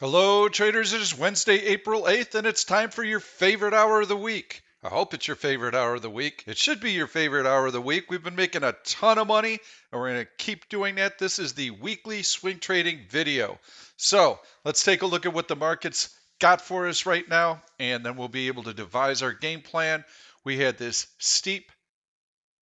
Hello, traders. It is Wednesday, April 8th, and it's time for your favorite hour of the week. I hope it's your favorite hour of the week. It should be your favorite hour of the week. We've been making a ton of money, and we're going to keep doing that. This is the weekly swing trading video. So let's take a look at what the market's got for us right now, and then we'll be able to devise our game plan. We had this steep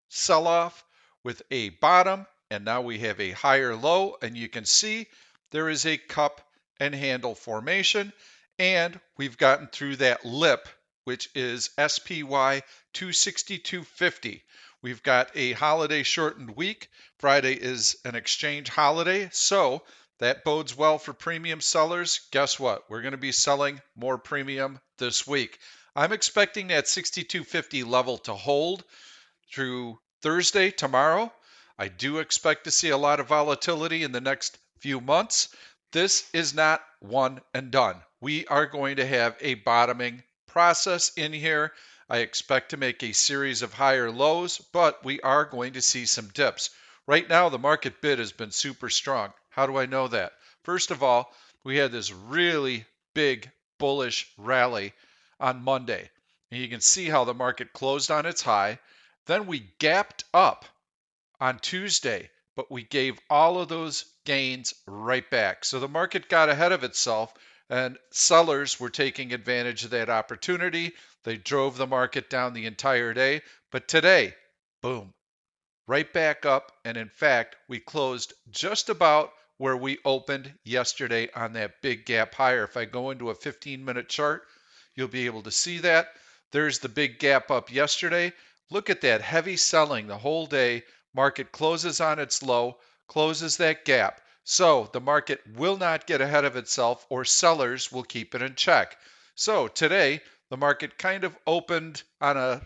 sell off with a bottom, and now we have a higher low, and you can see there is a cup and handle formation, and we've gotten through that lip, which is SPY 262.50. We've got a holiday shortened week. Friday is an exchange holiday, so that bodes well for premium sellers. Guess what? We're going to be selling more premium this week. I'm expecting that 62.50 level to hold through Thursday, tomorrow. I do expect to see a lot of volatility in the next few months. This is not one and done. We are going to have a bottoming process in here. I expect to make a series of higher lows, but we are going to see some dips. Right now, the market bid has been super strong. How do I know that? First of all, we had this really big bullish rally on Monday. And you can see how the market closed on its high. Then we gapped up on Tuesday, but we gave all of those gains right back. So the market got ahead of itself, and sellers were taking advantage of that opportunity. They drove the market down the entire day. But today, boom, right back up. And in fact, we closed just about where we opened yesterday on that big gap higher. If I go into a 15-minute chart, you'll be able to see that. There's the big gap up yesterday. Look at that heavy selling the whole day. Market closes on its low, closes that gap. So the market will not get ahead of itself, or sellers will keep it in check. So today, the market kind of opened on a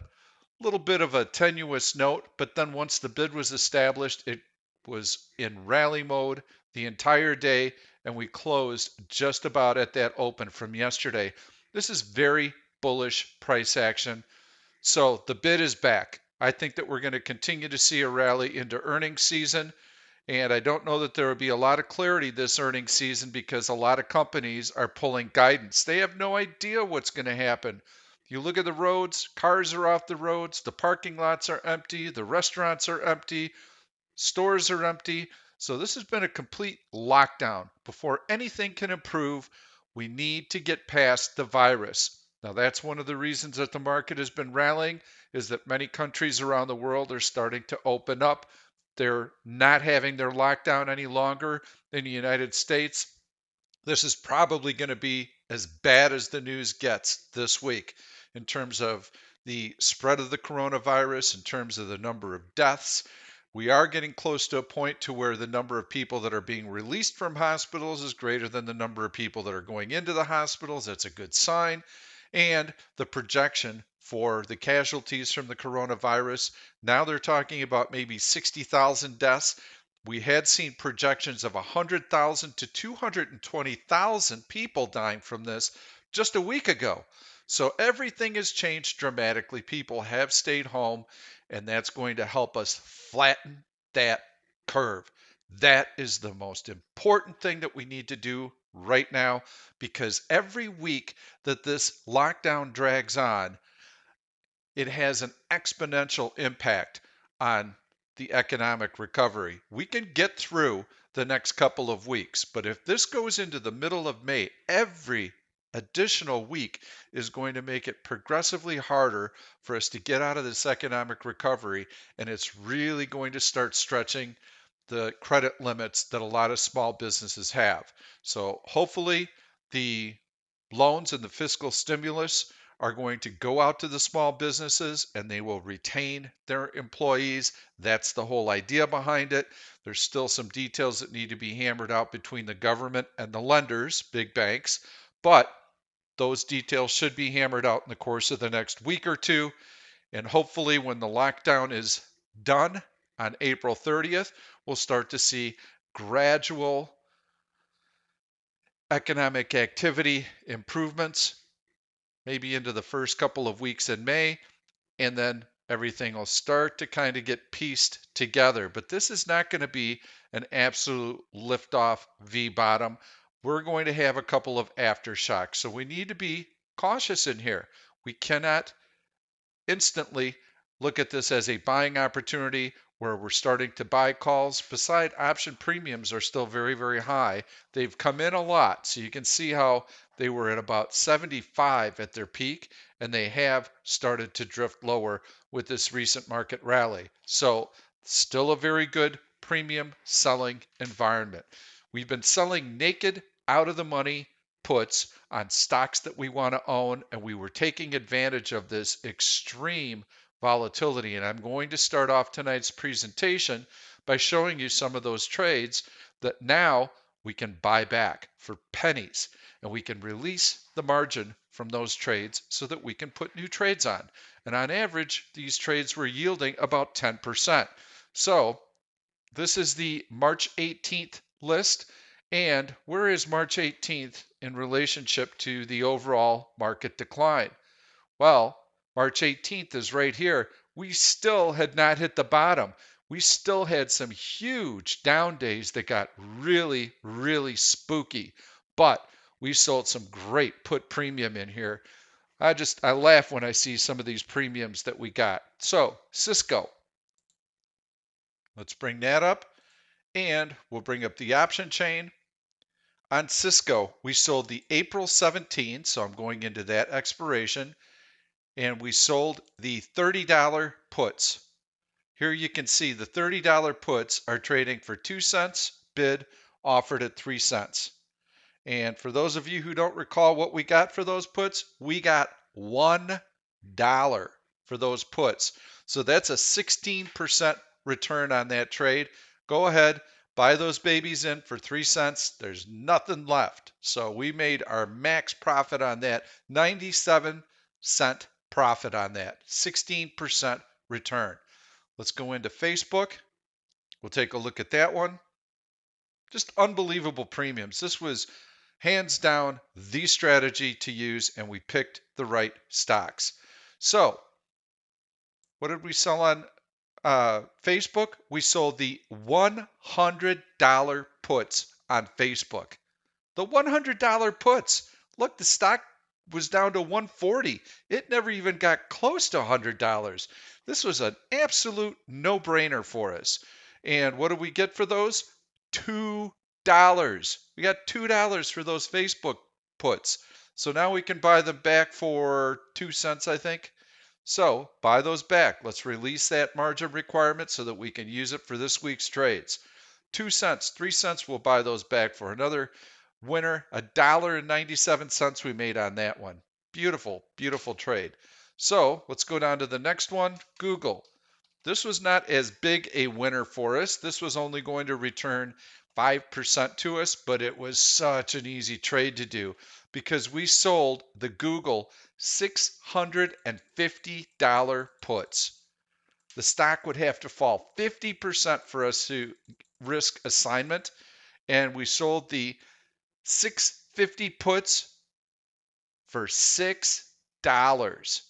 little bit of a tenuous note, but then once the bid was established, it was in rally mode the entire day, and we closed just about at that open from yesterday. This is very bullish price action. So the bid is back. I think that we're going to continue to see a rally into earnings season. And I don't know that there will be a lot of clarity this earnings season because a lot of companies are pulling guidance. They have no idea what's going to happen. You look at the roads, cars are off the roads, the parking lots are empty, the restaurants are empty, stores are empty. So this has been a complete lockdown. Before anything can improve, we need to get past the virus. Now that's one of the reasons that the market has been rallying, is that many countries around the world are starting to open up. They're not having their lockdown any longer. In the United States, this is probably going to be as bad as the news gets this week in terms of the spread of the coronavirus, in terms of the number of deaths. We are getting close to a point to where the number of people that are being released from hospitals is greater than the number of people that are going into the hospitals. That's a good sign. And the projection for the casualties from the coronavirus, now they're talking about maybe 60,000 deaths. We had seen projections of 100,000 to 220,000 people dying from this just a week ago. So everything has changed dramatically. People have stayed home, and that's going to help us flatten that curve. That is the most important thing that we need to do right now, because every week that this lockdown drags on, it has an exponential impact on the economic recovery. We can get through the next couple of weeks, but if this goes into the middle of May, every additional week is going to make it progressively harder for us to get out of this economic recovery, and it's really going to start stretching the credit limits that a lot of small businesses have. So hopefully the loans and the fiscal stimulus are going to go out to the small businesses and they will retain their employees. That's the whole idea behind it. There's still some details that need to be hammered out between the government and the lenders, big banks, but those details should be hammered out in the course of the next week or two. And hopefully, when the lockdown is done on April 30th, we'll start to see gradual economic activity improvements, maybe into the first couple of weeks in May, and then everything will start to kind of get pieced together. But this is not going to be an absolute liftoff V bottom. we're going to have a couple of aftershocks. So we need to be cautious in here. We cannot instantly look at this as a buying opportunity where we're starting to buy calls. Beside, option premiums are still very, very high. They've come in a lot. So you can see how they were at about 75 at their peak, and they have started to drift lower with this recent market rally. So still a very good premium selling environment. We've been selling naked, out of the money puts on stocks that we want to own, and we were taking advantage of this extreme volatility. And I'm going to start off tonight's presentation by showing you some of those trades that now we can buy back for pennies, and we can release the margin from those trades so that we can put new trades on. And on average, these trades were yielding about 10%. So this is the March 18th list. And where is March 18th in relationship to the overall market decline? Well, March 18th is right here. We still had not hit the bottom. We still had some huge down days that got really, really spooky. But we sold some great put premium in here. I laugh when I see some of these premiums that we got. So, Cisco, let's bring that up. And we'll bring up the option chain. On Cisco, we sold the April 17th, so I'm going into that expiration, and we sold the $30 puts. Here you can see the $30 puts are trading for 2 cents, bid offered at 3 cents. And for those of you who don't recall what we got for those puts, we got $1 for those puts. So that's a 16% return on that trade. Go ahead, buy those babies in for 3 cents. There's nothing left. So we made our max profit on that, 97-cent profit on that, 16% return. Let's go into Facebook. We'll take a look at that one. Just unbelievable premiums. This was hands down the strategy to use, and we picked the right stocks. So what did we sell on Facebook? We sold the $100 puts on Facebook. The $100 puts. Look, the stock was down to 140. It never even got close to $100. This was an absolute no-brainer for us. And what do we get for those? $2. We got $2 for those Facebook puts. So now we can buy them back for 2 cents, I think. So buy those back. Let's release that margin requirement so that we can use it for this week's trades. 2 cents, 3 cents, we'll buy those back for another winner. $1.97 we made on that one. Beautiful, beautiful trade. So let's go down to the next one, Google. This was not as big a winner for us. This was only going to return 5% to us, but it was such an easy trade to do because we sold the Google $650 puts. The stock would have to fall 50% for us to risk assignment, and we sold the 650 puts for $6.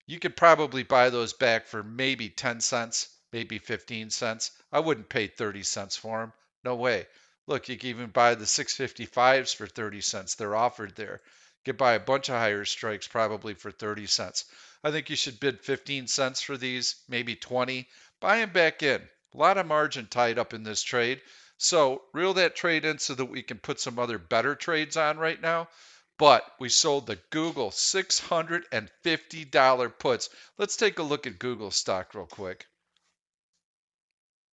You could probably buy those back for maybe 10 cents, maybe 15 cents. I wouldn't pay 30 cents for them. No way. Look, you can even buy the 655s for 30 cents. They're offered there. You could buy a bunch of higher strikes probably for 30 cents. I think you should bid 15 cents for these, maybe 20. Buy them back in. A lot of margin tied up in this trade. So reel that trade in so that we can put some other better trades on right now. But we sold the Google $650 puts. Let's take a look at Google stock real quick.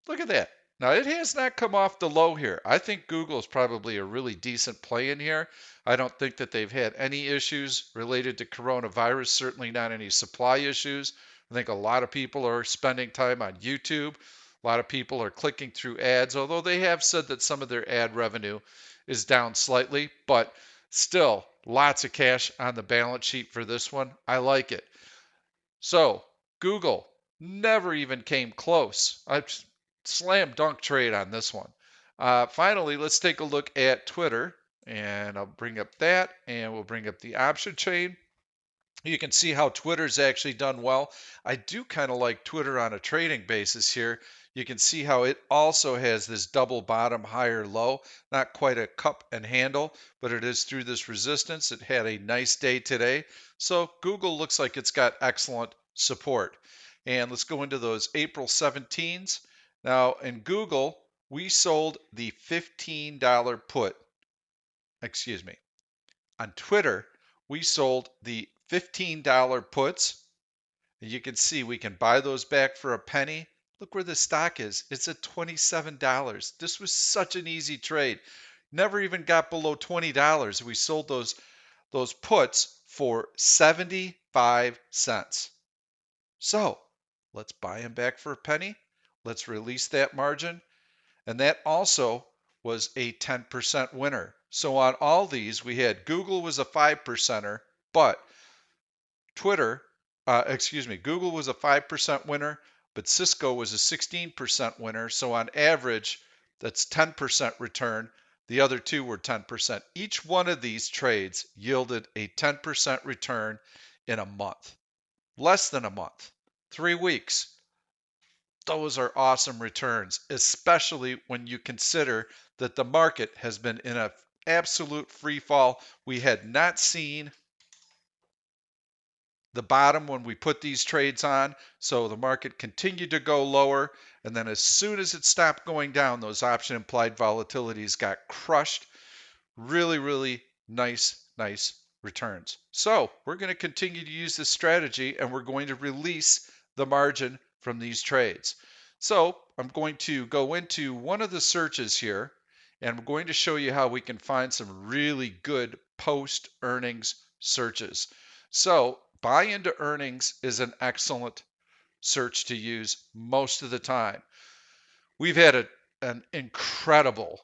Look at that. Now, it has not come off the low here. I think Google is probably a really decent play in here. I don't think that they've had any issues related to coronavirus, certainly not any supply issues. I think a lot of people are spending time on YouTube. A lot of people are clicking through ads, although they have said that some of their ad revenue is down slightly, but still, lots of cash on the balance sheet for this one. I like it. So, Google never even came close. I slam dunk trade on this one. Finally, let's take a look at Twitter. And I'll bring up that, and we'll bring up the option chain. You can see how Twitter's actually done well. I do kind of like Twitter on a trading basis here. You can see how it also has this double bottom higher low, not quite a cup and handle, but it is through this resistance. It had a nice day today. So Google looks like it's got excellent support. And let's go into those April 17s. Now in Google, we sold the $15 put, excuse me. On Twitter, we sold the $15 puts. And you can see we can buy those back for a penny. Look where the stock is. It's at $27. This was such an easy trade. Never even got below $20. We sold those puts for 75 cents. So let's buy them back for a penny. Let's release that margin. And that also was a 10% winner. So on all these, we had Google was a 5%er, but Google was a 5% winner, but Cisco was a 16% winner. So on average, that's 10% return. The other two were 10%. Each one of these trades yielded a 10% return in a month, less than a month, 3 weeks. Those are awesome returns, especially when you consider that the market has been in an absolute free fall. We had not seen the bottom when we put these trades on, so the market continued to go lower, and then as soon as it stopped going down, those option implied volatilities got crushed. Really, really nice returns. So we're going to continue to use this strategy, and we're going to release the margin from these trades. So I'm going to go into one of the searches here, and I'm going to show you how we can find some really good post earnings searches. So buy into earnings is an excellent search to use most of the time. We've had an incredible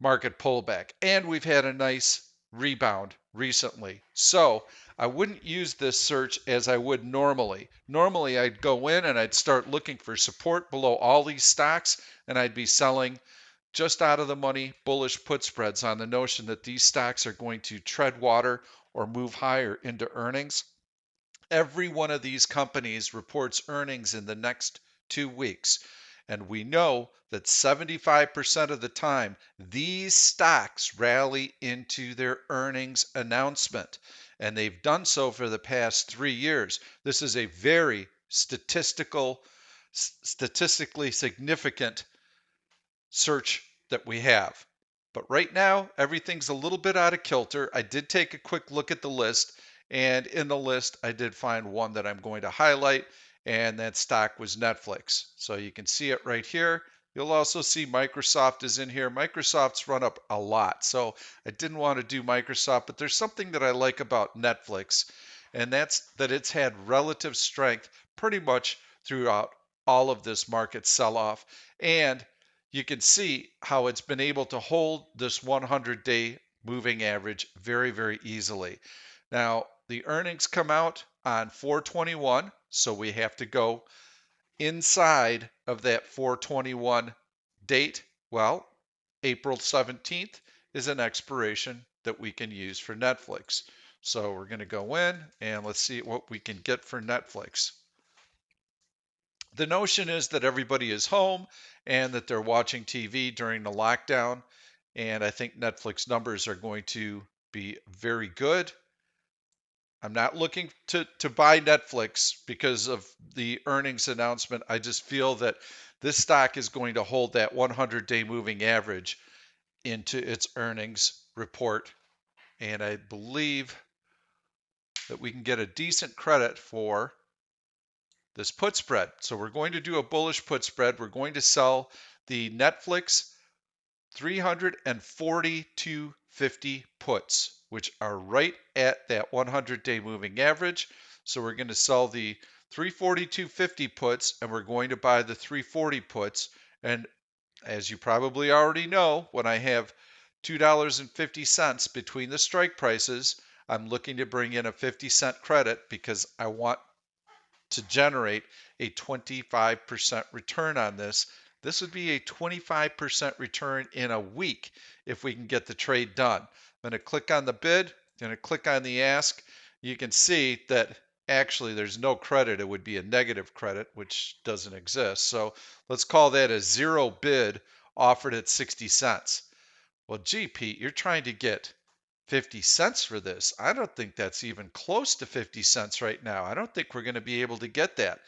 market pullback, and we've had a nice rebound recently. So I wouldn't use this search as I would normally. Normally, I'd go in and I'd start looking for support below all these stocks, and I'd be selling just out of the money bullish put spreads on the notion that these stocks are going to tread water or move higher into earnings. Every one of these companies reports earnings in the next 2 weeks. And we know that 75% of the time, these stocks rally into their earnings announcement. And they've done so for the past 3 years. This is a very statistically significant search that we have. But right now, everything's a little bit out of kilter. I did take a quick look at the list, and in the list, I did find one that I'm going to highlight, and that stock was Netflix. So you can see it right here. You'll also see Microsoft is in here. Microsoft's run up a lot, so I didn't want to do Microsoft, but there's something that I like about Netflix, and that's that it's had relative strength pretty much throughout all of this market sell-off. And you can see how it's been able to hold this 100-day moving average very easily. Now, the earnings come out on 4/21, so we have to go inside of that 4/21 date. Well, April 17th is an expiration that we can use for Netflix. So we're going to go in and let's see what we can get for Netflix. The notion is that everybody is home and that they're watching TV during the lockdown. And I think Netflix numbers are going to be very good. I'm not looking to buy Netflix because of the earnings announcement. I just feel that this stock is going to hold that 100-day moving average into its earnings report. And I believe that we can get a decent credit for this put spread. So we're going to do a bullish put spread. We're going to sell the Netflix 342.50 puts, which are right at that 100-day moving average. So we're going to sell the 342.50 puts, and we're going to buy the 340 puts. And as you probably already know, when I have $2.50 between the strike prices, I'm looking to bring in a 50-cent credit because I want to generate a 25% return on this. This would be a 25% return in a week if we can get the trade done. I'm going to click on the bid, I'm going to click on the ask. You can see that actually there's no credit. It would be a negative credit, which doesn't exist. So let's call that a zero bid offered at 60 cents. Well, gee, Pete, you're trying to get 50 cents for this. I don't think that's even close to 50 cents right now. I don't think we're going to be able to get that.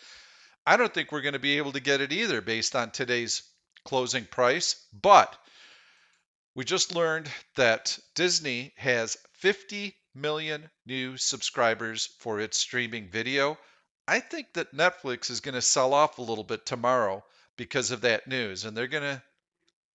I don't think we're going to be able to get it either based on today's closing price. But we just learned that Disney has 50 million new subscribers for its streaming video. I think that Netflix is going to sell off a little bit tomorrow because of that news. And they're going to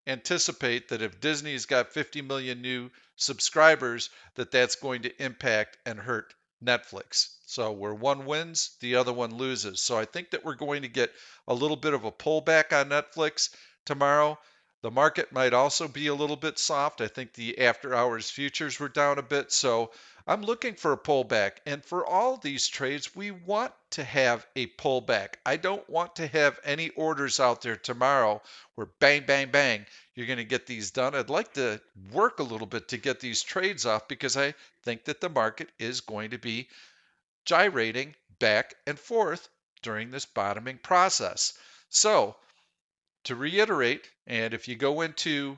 anticipate that if Disney's got 50 million new subscribers, that that's going to impact and hurt Netflix. So where one wins, the other one loses. So I think that we're going to get a little bit of a pullback on Netflix tomorrow. The market might also be a little bit soft. I think the after hours futures were down a bit. So I'm looking for a pullback. And for all these trades, we want to have a pullback. I don't want to have any orders out there tomorrow where bang, bang, bang, you're going to get these done. I'd like to work a little bit to get these trades off because I think that the market is going to be gyrating back and forth during this bottoming process. So, to reiterate, and if you go into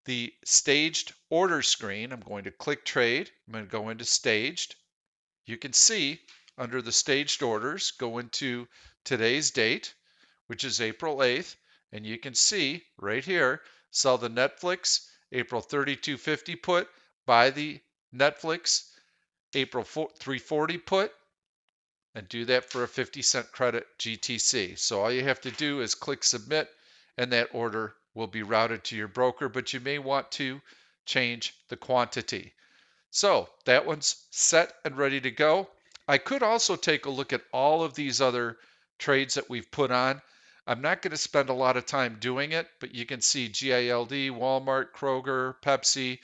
the staged order screen, I'm going to click trade. I'm going to go into staged. You can see under the staged orders, go into today's date, which is April 8th, and you can see right here, sell the Netflix April 32.50 put, buy the Netflix April 340 put, and do that for a 50-cent credit GTC. So all you have to do is click submit, and that order will be routed to your broker, but you may want to change the quantity. So that one's set and ready to go. I could also take a look at all of these other trades that we've put on. I'm not going to spend a lot of time doing it, but you can see GILD, Walmart, Kroger, Pepsi.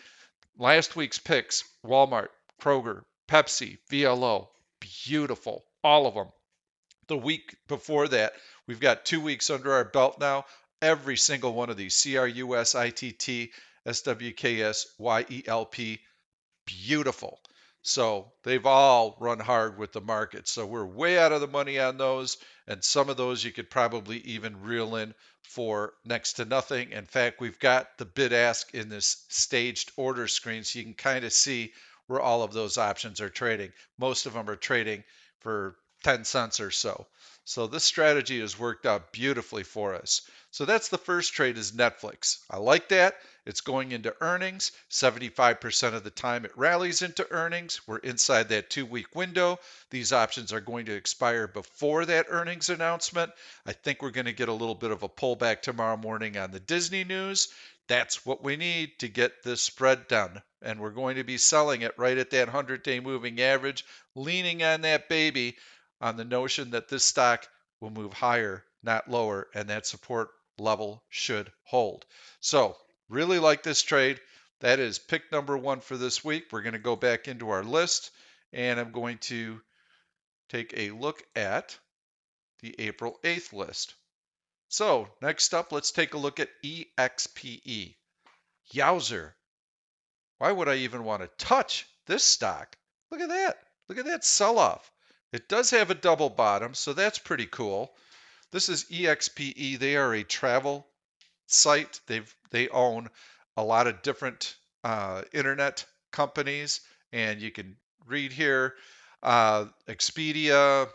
Last week's picks, Walmart, Kroger, Pepsi, VLO, beautiful, all of them. The week before that, we've got 2 weeks under our belt now. Every single one of these, CRUS, ITT, SWKS, YELP, beautiful. So they've all run hard with the market. So we're way out of the money on those. And some of those you could probably even reel in for next to nothing. In fact, we've got the bid ask in this staged order screen. So you can kind of see where all of those options are trading. Most of them are trading for 10 cents or so. So this strategy has worked out beautifully for us. So that's the first trade is Netflix. I like that. It's going into earnings. 75% of the time it rallies into earnings. We're inside that 2-week window. These options are going to expire before that earnings announcement. I think we're going to get a little bit of a pullback tomorrow morning on the Disney news. That's what we need to get this spread done. And we're going to be selling it right at that 100-day moving average, leaning on that baby on the notion that this stock will move higher, not lower, and that support level should hold. So really like this trade. That is pick number one for this week. We're going to go back into our list, and I'm going to take a look at the April 8th list. So next up, let's take a look at EXPE. Yowzer. Why would I even want to touch this stock? Look at that. Look at that sell-off. It does have a double bottom, so that's pretty cool. This is EXPE. They are a travel site. They own a lot of different internet companies, and you can read here Expedia,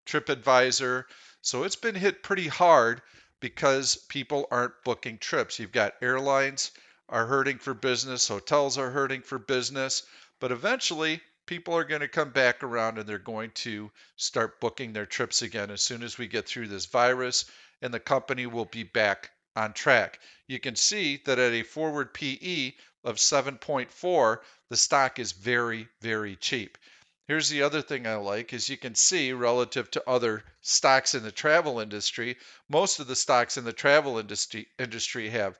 TripAdvisor. So it's been hit pretty hard because people aren't booking trips. You've got airlines are hurting for business, hotels are hurting for business, but eventually people are going to come back around and they're going to start booking their trips again as soon as we get through this virus, and the company will be back on track. You can see that at a forward PE of 7.4, the stock is very, very cheap. Here's the other thing I like is you can see relative to other stocks in the travel industry, most of the stocks in the travel industry have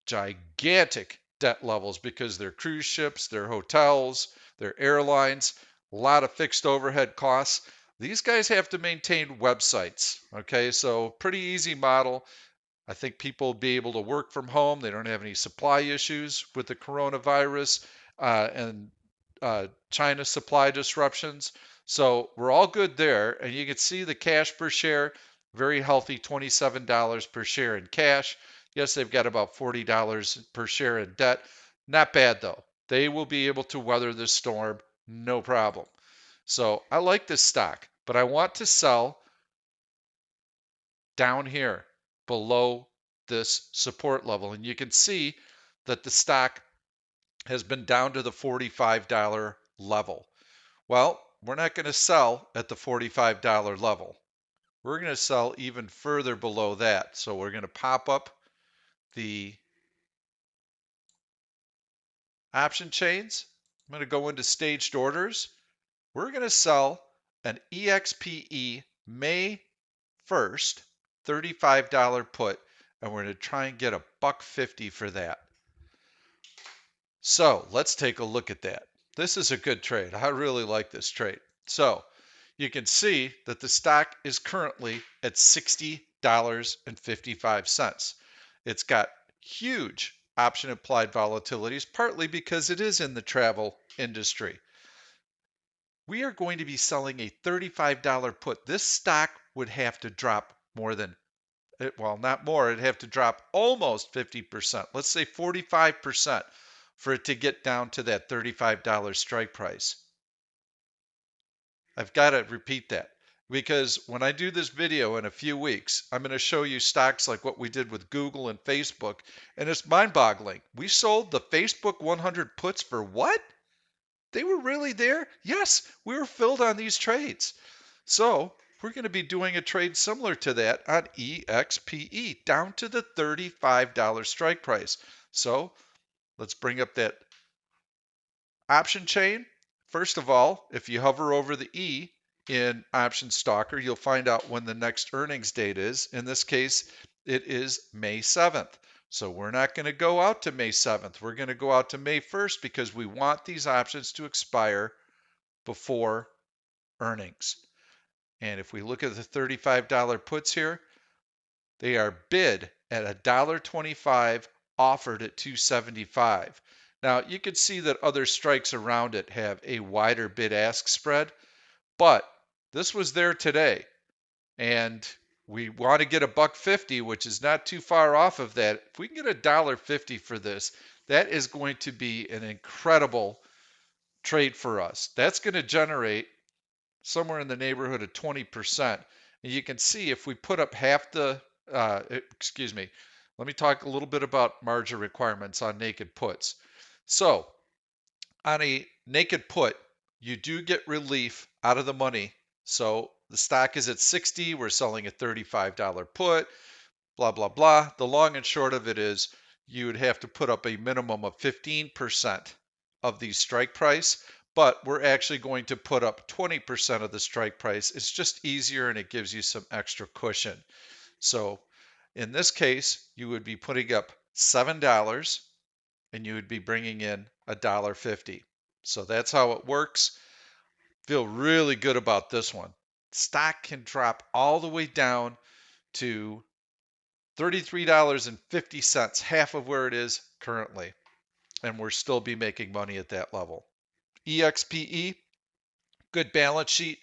gigantic debt levels because they're cruise ships, they're hotels, they're airlines, a lot of fixed overhead costs. These guys have to maintain websites. Okay, so pretty easy model. I think people will be able to work from home. They don't have any supply issues with the coronavirus and China supply disruptions. So we're all good there. And you can see the cash per share, very healthy, $27 per share in cash. Yes, they've got about $40 per share in debt. Not bad though. They will be able to weather this storm, no problem. So I like this stock, but I want to sell down here below this support level. And you can see that the stock has been down to the $45 level. Well, we're not going to sell at the $45 level. We're going to sell even further below that. So we're going to pop up the option chains. I'm going to go into staged orders. We're going to sell an EXPE May 1st $35 put, and we're going to try and get a $1.50 for that. So let's take a look at that. This is a good trade. I really like this trade. So you can see that the stock is currently at $60.55. It's got huge option implied volatilities, partly because it is in the travel industry. We are going to be selling a $35 put. This stock would have to drop more than, well, not more, it'd have to drop almost 50%. Let's say 45% for it to get down to that $35 strike price. I've got to repeat that because when I do this video in a few weeks, I'm going to show you stocks like what we did with Google and Facebook, and it's mind-boggling. We sold the Facebook 100 puts for what? They were really there? Yes, we were filled on these trades. So we're going to be doing a trade similar to that on EXPE down to the $35 strike price. So let's bring up that option chain. First of all, if you hover over the E in Option Stalker, you'll find out when the next earnings date is. In this case, it is May 7th. So we're not going to go out to May 7th. We're going to go out to May 1st because we want these options to expire before earnings. And if we look at the $35 puts here, they are bid at $1.25, offered at $2.75. Now, you can see that other strikes around it have a wider bid-ask spread, but this was there today, and we want to get a $1.50, which is not too far off of that. If we can get $1.50 for this, that is going to be an incredible trade for us. That's going to generate somewhere in the neighborhood of 20%. And you can see if we put up half the, excuse me, let me talk a little bit about margin requirements on naked puts. So on a naked put, you do get relief out of the money. So the stock is at 60, we're selling a $35 put, blah, blah, blah. The long and short of it is you would have to put up a minimum of 15% of the strike price, but we're actually going to put up 20% of the strike price. It's just easier and it gives you some extra cushion. So in this case, you would be putting up $7 and you would be bringing in $1.50. So that's how it works. Feel really good about this one. Stock can drop all the way down to $33.50, half of where it is currently, and we'll still be making money at that level. EXPE, good balance sheet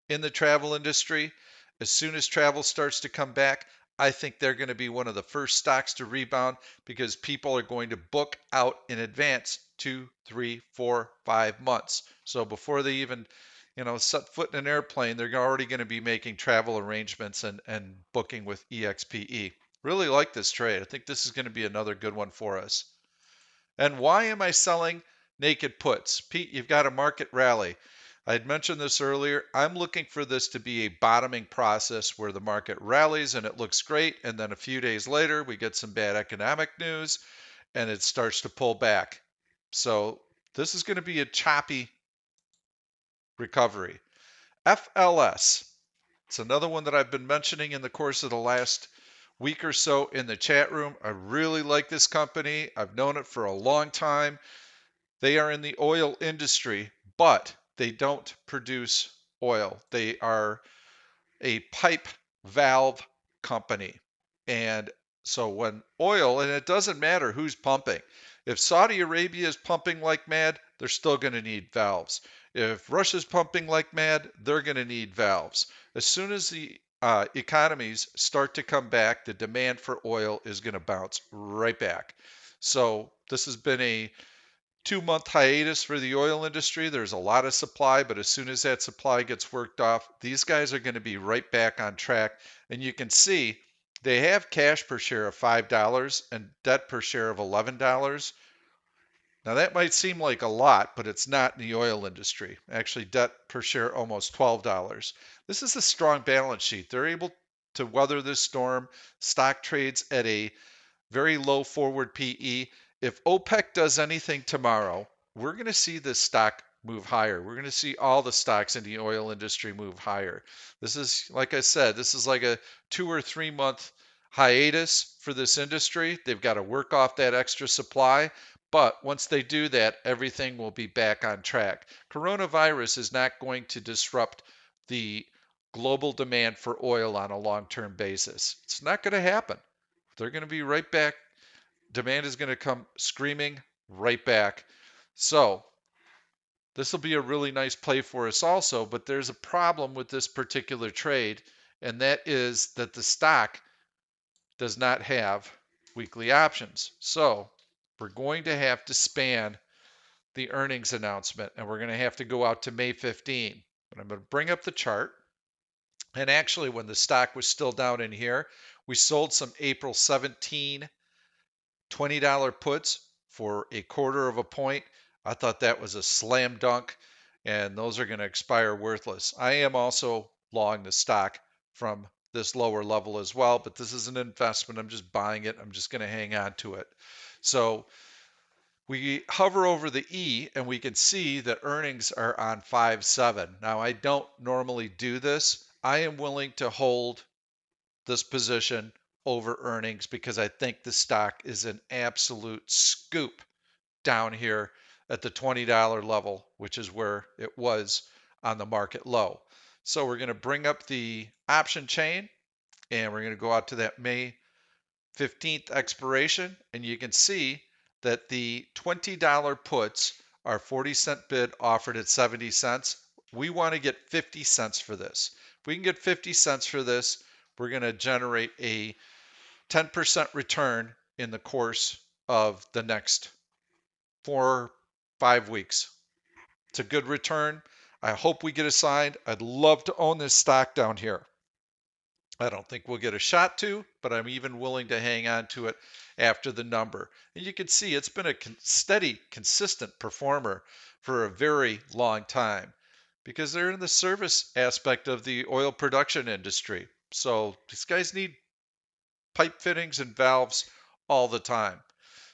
in the travel industry. As soon as travel starts to come back, I think they're going to be one of the first stocks to rebound because people are going to book out in advance 2, 3, 4, 5 months. So before they even set foot in an airplane, they're already going to be making travel arrangements and booking with EXPE. Really like this trade. I think this is going to be another good one for us. And why am I selling naked puts? Pete, you've got a market rally. I had mentioned this earlier. I'm looking for this to be a bottoming process where the market rallies and it looks great. And then a few days later, we get some bad economic news and it starts to pull back. So this is going to be a choppy recovery. FLS. It's another one that I've been mentioning in the course of the last week or so in the chat room. I really like this company. I've known it for a long time. They are in the oil industry, but they don't produce oil. They are a pipe valve company. And so when oil, and it doesn't matter who's pumping, If Saudi Arabia is pumping like mad, they're still going to need valves. If Russia's pumping like mad, they're going to need valves. As soon as the economies start to come back, the demand for oil is going to bounce right back. So this has been a 2 month hiatus for the oil industry. There's a lot of supply, but as soon as that supply gets worked off, these guys are going to be right back on track. And you can see they have cash per share of $5 and debt per share of $11. Now that might seem like a lot, but it's not in the oil industry. Actually, debt per share almost $12. This is a strong balance sheet. They're able to weather this storm. Stock trades at a very low forward PE. If OPEC does anything tomorrow, we're going to see this stock move higher. We're going to see all the stocks in the oil industry move higher. This is, like I said, this is like a 2 or 3 month hiatus for this industry. They've got to work off that extra supply. But once they do that, everything will be back on track. Coronavirus is not going to disrupt the global demand for oil on a long term basis. It's not going to happen. They're going to be right back. Demand is going to come screaming right back. So this will be a really nice play for us also, but there's a problem with this particular trade, and that is that the stock does not have weekly options. So we're going to have to span the earnings announcement, and we're going to have to go out to May 15. But I'm going to bring up the chart. And actually, when the stock was still down in here, we sold some April 17 $20 puts for a quarter of a point. I thought that was a slam dunk, and those are going to expire worthless. I am also long the stock from this lower level as well, but this is an investment. I'm just buying it. I'm just going to hang on to it. So we hover over the E and we can see that earnings are on 5.7. Now, I don't normally do this. I am willing to hold this position over earnings because I think the stock is an absolute scoop down here at the $20 level, which is where it was on the market low. So we're going to bring up the option chain and we're going to go out to that May 15th expiration, and you can see that the $20 puts are 40-cent bid offered at 70 cents. We want to get 50 cents for this. If we can get 50 cents for this, we're going to generate a 10% return in the course of the next 4 or 5 weeks. It's a good return. I hope we get assigned. I'd love to own this stock down here. I don't think we'll get a shot to, but I'm even willing to hang on to it after the number. And you can see it's been a steady, consistent performer for a very long time because they're in the service aspect of the oil production industry. So these guys need pipe fittings and valves all the time.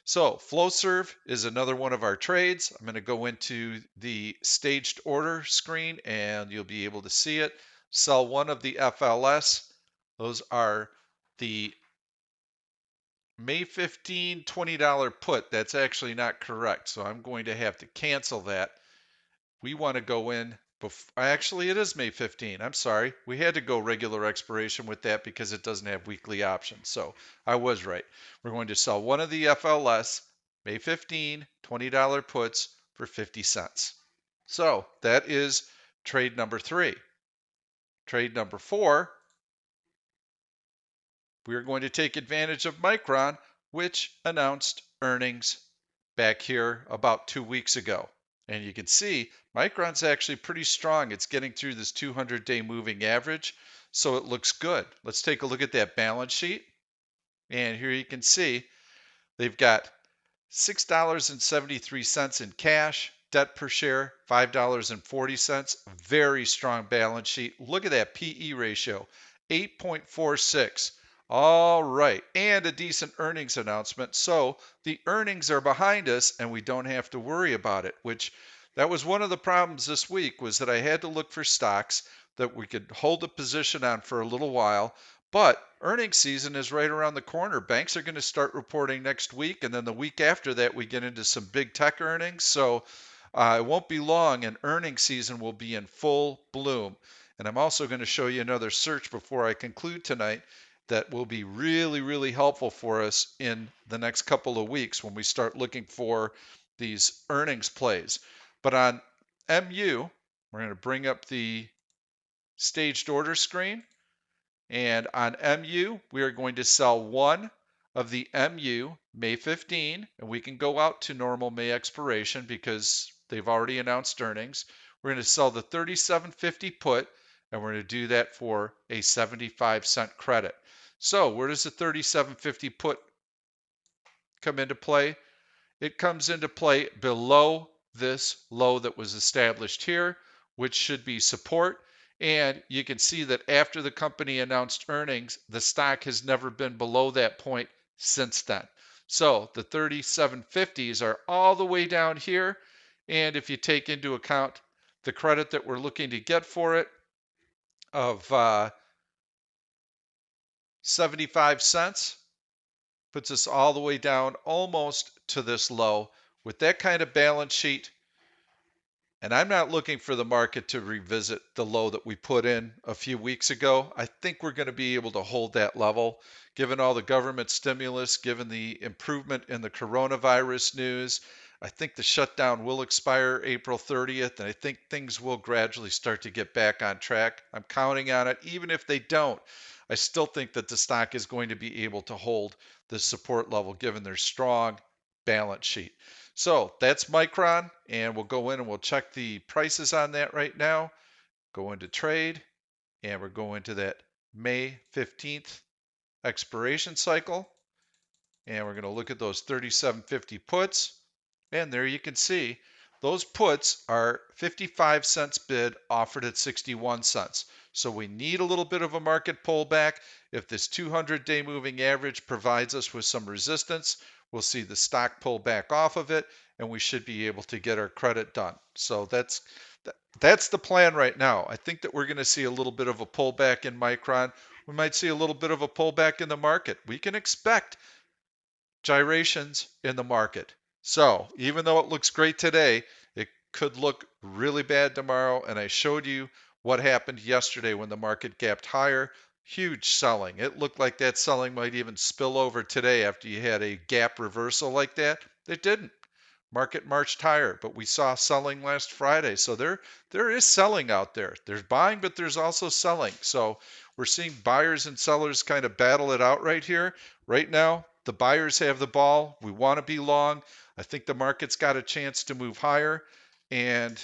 So Flowserve is another one of our trades. I'm going to go into the staged order screen and you'll be able to see it. Sell one of the FLS. Those are the May 15 $20 put. That's actually not correct. So I'm going to have to cancel that. We want to go in actually it is May 15. I'm sorry. We had to go regular expiration with that because it doesn't have weekly options. So I was right. We're going to sell one of the FLS May 15 $20 puts for 50 cents. So that is trade number 3. Trade number 4, we are going to take advantage of Micron, which announced earnings back here about 2 weeks ago. And you can see Micron's actually pretty strong. It's getting through this 200-day moving average, so it looks good. Let's take a look at that balance sheet. And here you can see they've got $6.73 in cash, debt per share $5.40. Very strong balance sheet. Look at that PE ratio, 8.46. All right, and a decent earnings announcement. So the earnings are behind us and we don't have to worry about it, which that was one of the problems this week, was that I had to look for stocks that we could hold a position on for a little while. But earnings season is right around the corner. Banks are going to start reporting next week, and then the week after that, we get into some big tech earnings. So it won't be long, and earnings season will be in full bloom. And I'm also going to show you another search before I conclude tonight. that will be really, really helpful for us in the next couple of weeks when we start looking for these earnings plays. But on MU, we're going to bring up the staged order screen. And on MU, we are going to sell one of the MU May 15, and we can go out to normal May expiration because they've already announced earnings. We're going to sell the 37.50 put, and we're going to do that for a 75-cent credit. So where does the 37.50 put come into play? It comes into play below this low that was established here, which should be support. And you can see that after the company announced earnings, the stock has never been below that point since then. So the 37.50s are all the way down here. And if you take into account the credit that we're looking to get for it of 75 cents, puts us all the way down almost to this low. With that kind of balance sheet, and I'm not looking for the market to revisit the low that we put in a few weeks ago. I think we're going to be able to hold that level, given all the government stimulus, given the improvement in the coronavirus news. I think the shutdown will expire April 30th, and I think things will gradually start to get back on track. I'm counting on it. Even if they don't, I still think that the stock is going to be able to hold the support level given their strong balance sheet. So that's Micron, and we'll go in and we'll check the prices on that right now. Go into trade, and we're going to that May 15th expiration cycle. And we're going to look at those 37.50 puts. And there you can see those puts are 55 cents bid, offered at 61 cents. So we need a little bit of a market pullback. If this 200-day moving average provides us with some resistance, we'll see the stock pull back off of it, and we should be able to get our credit done. So that's the plan right now. I think that we're going to see a little bit of a pullback in Micron. We might see a little bit of a pullback in the market. We can expect gyrations in the market. So even though it looks great today, it could look really bad tomorrow. And I showed you what happened yesterday when the market gapped higher. Huge selling. It looked like that selling might even spill over today after you had a gap reversal like that. It didn't. Market marched higher, but we saw selling last Friday. So there is selling out there. There's buying, but there's also selling. So we're seeing buyers and sellers kind of battle it out right here. Right now, the buyers have the ball. We want to be long. I think the market's got a chance to move higher. And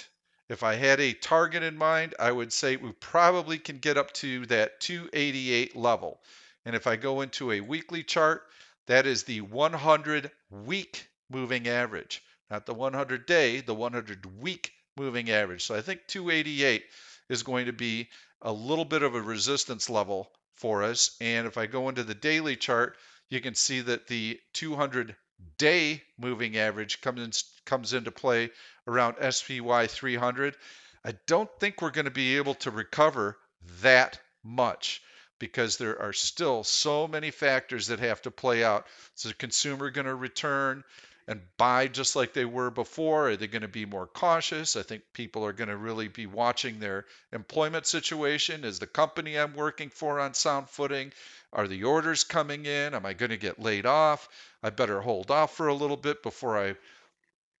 if I had a target in mind, I would say we probably can get up to that 288 level. And if I go into a weekly chart, that is the 100 week moving average, not the 100-day, the 100-week moving average. So I think 288 is going to be a little bit of a resistance level for us. And if I go into the daily chart, you can see that the 200-day moving average comes into play around SPY 300. I don't think we're going to be able to recover that much because there are still so many factors that have to play out. Is the consumer going to return and buy just like they were before? Are they going to be more cautious? I think people are going to really be watching their employment situation. Is the company I'm working for on sound footing? Are the orders coming in? Am I going to get laid off? I better hold off for a little bit before I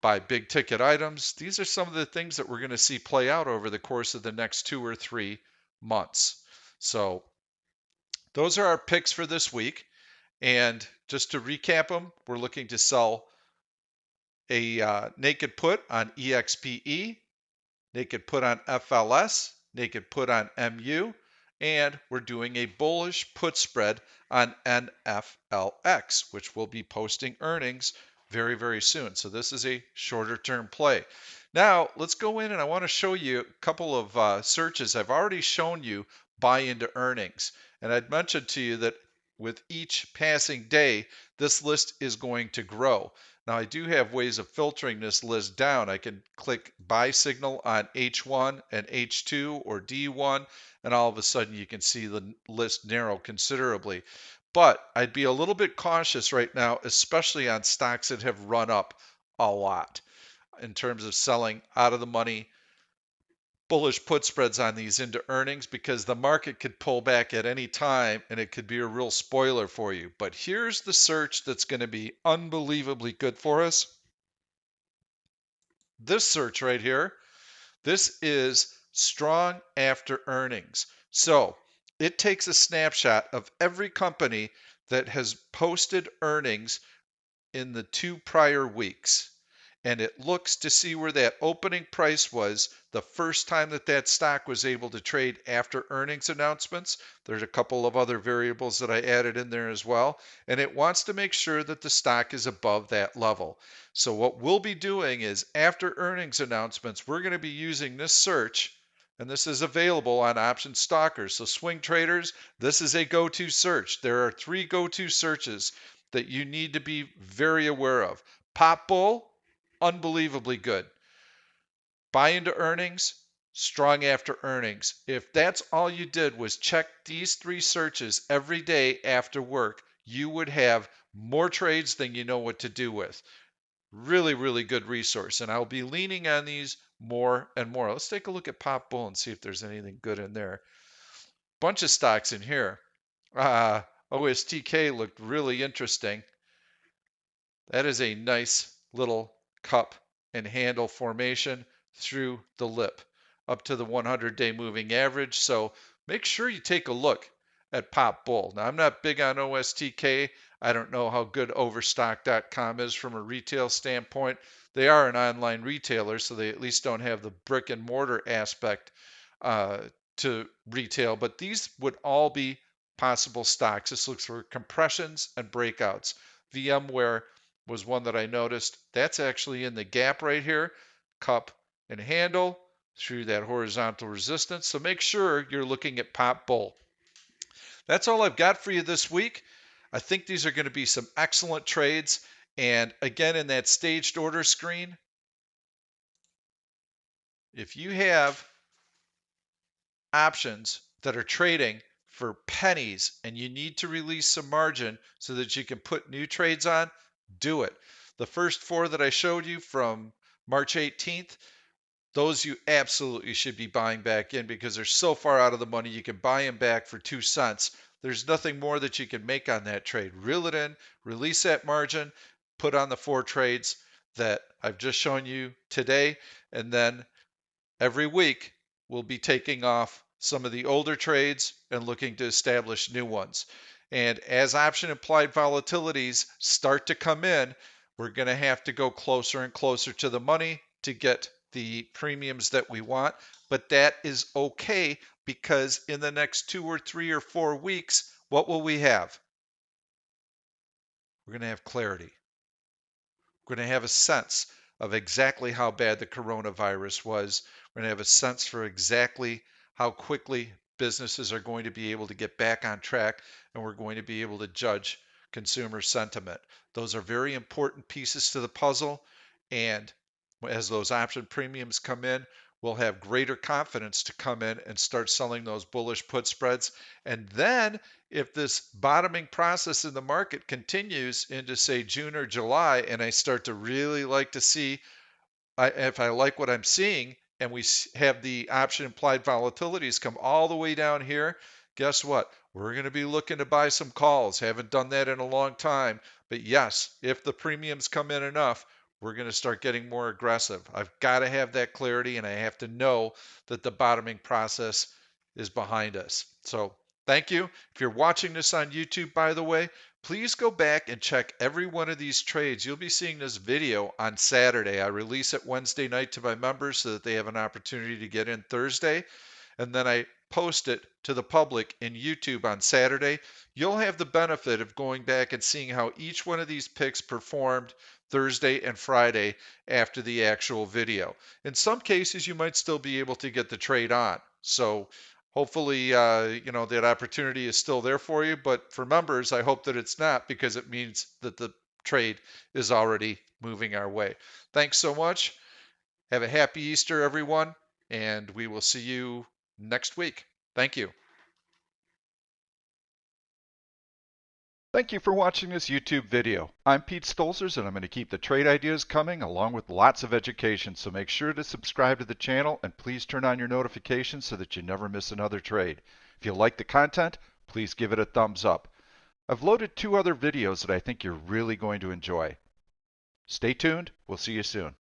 buy big ticket items. These are some of the things that we're going to see play out over the course of the next 2 or 3 months. So those are our picks for this week. And just to recap them, we're looking to sell a naked put on EXPE, naked put on FLS, naked put on MU, and we're doing a bullish put spread on NFLX, which will be posting earnings very, very soon. So this is a shorter term play. Now let's go in and I want to show you a couple of searches. I've already shown you buy into earnings. And I'd mentioned to you that with each passing day, this list is going to grow. Now I do have ways of filtering this list down. I can click buy signal on H1 and H2 or D1, and all of a sudden you can see the list narrow considerably. But I'd be a little bit cautious right now, especially on stocks that have run up a lot in terms of selling out of the money bullish put spreads on these into earnings because the market could pull back at any time and it could be a real spoiler for you. But here's the search that's going to be unbelievably good for us. This search right here, this is strong after earnings. So it takes a snapshot of every company that has posted earnings in the 2 prior weeks. And it looks to see where that opening price was the first time that that stock was able to trade after earnings announcements. There's a couple of other variables that I added in there as well. And it wants to make sure that the stock is above that level. So what we'll be doing is after earnings announcements, we're going to be using this search. And this is available on Option Stalkers. So swing traders, this is a go-to search. There are 3 go-to searches that you need to be very aware of. Pop Bull, unbelievably good. Buy into earnings, strong after earnings. If that's all you did was check these 3 searches every day after work, you would have more trades than you know what to do with. Really, really good resource. And I'll be leaning on these more and more. Let's take a look at Pop Bull and see if there's anything good in there. Bunch of stocks in here. OSTK looked really interesting. That is a nice little cup and handle formation through the lip up to the 100-day moving average. So make sure you take a look at Pop Bull. Now, I'm not big on OSTK. I don't know how good Overstock.com is from a retail standpoint. They are an online retailer, so they at least don't have the brick and mortar aspect to retail. But these would all be possible stocks. This looks for compressions and breakouts. VMware was one that I noticed. That's actually in the gap right here, cup and handle through that horizontal resistance. So make sure you're looking at Pop Bull. That's all I've got for you this week. I think these are going to be some excellent trades. And again, in that staged order screen, if you have options that are trading for pennies and you need to release some margin so that you can put new trades on, do it. The first 4 that I showed you from March 18th, those you absolutely should be buying back in because they're so far out of the money. You can buy them back for 2 cents. There's nothing more that you can make on that trade. Reel it in, release that margin, put on the 4 trades that I've just shown you today, and then every week we'll be taking off some of the older trades and looking to establish new ones. And as option implied volatilities start to come in, we're going to have to go closer and closer to the money to get the premiums that we want. But that is okay because in the next 2 or 3 or 4 weeks, what will we have? We're going to have clarity. We're going to have a sense of exactly how bad the coronavirus was. We're going to have a sense for exactly how quickly businesses are going to be able to get back on track, and we're going to be able to judge consumer sentiment. Those are very important pieces to the puzzle, and as those option premiums come in, we'll have greater confidence to come in and start selling those bullish put spreads. And then if this bottoming process in the market continues into, say, June or July, and I start to really like to see if I like what I'm seeing, and we have the option implied volatilities come all the way down here, guess what? We're going to be looking to buy some calls. Haven't done that in a long time. But yes, if the premiums come in enough, we're going to start getting more aggressive. I've got to have that clarity, and I have to know that the bottoming process is behind us. So thank you. If you're watching this on YouTube, by the way, please go back and check every one of these trades. You'll be seeing this video on Saturday. I release it Wednesday night to my members so that they have an opportunity to get in Thursday. And then I post it to the public in YouTube on Saturday. You'll have the benefit of going back and seeing how each one of these picks performed Thursday and Friday after the actual video. In some cases, you might still be able to get the trade on. So hopefully, that opportunity is still there for you. But for members, I hope that it's not because it means that the trade is already moving our way. Thanks so much. Have a happy Easter, everyone, and we will see you next week. Thank you. Thank you for watching this YouTube video. I'm Pete Stolzers, and I'm going to keep the trade ideas coming along with lots of education, so make sure to subscribe to the channel and please turn on your notifications so that you never miss another trade. If you like the content, please give it a thumbs up. I've loaded 2 other videos that I think you're really going to enjoy. Stay tuned. We'll see you soon.